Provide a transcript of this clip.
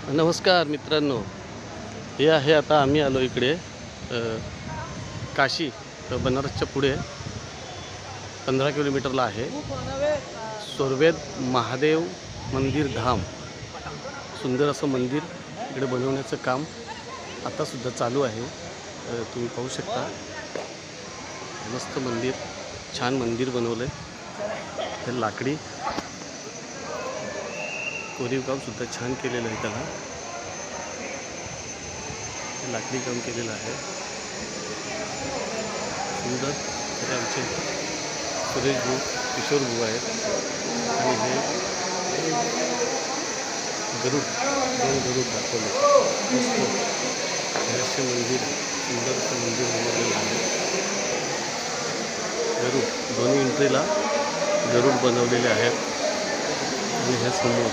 नमस्कार मित्रांनो, हे आहे आता आम्ही आलो इकडे काशी बनारसच्या पुढे 15 किलोमीटरला आहे सोरवेद महादेव मंदिर धाम. सुंदर असं मंदिर इकडे बनवण्याचं काम आतासुद्धा चालू आहे. तुम्ही पाहू शकता, मस्त मंदिर, छान मंदिर बनवलं आहे. हे लाकडी कोरीव कामसुद्धा छान केलेलं आहे. त्याला लाकडी काम केलेलं आहे, सुंदर. हे आमचे सुरेश भाऊ, किशोर भाऊ आहेत. आणि हे गरुड, दोन गरुड दाखवले. हे असे मंदिर, सुंदर असं मंदिर बनवलेलं आहे. गरुड, दोन्ही एंट्रीला गरुड बनवलेले आहेत. आणि हे समोर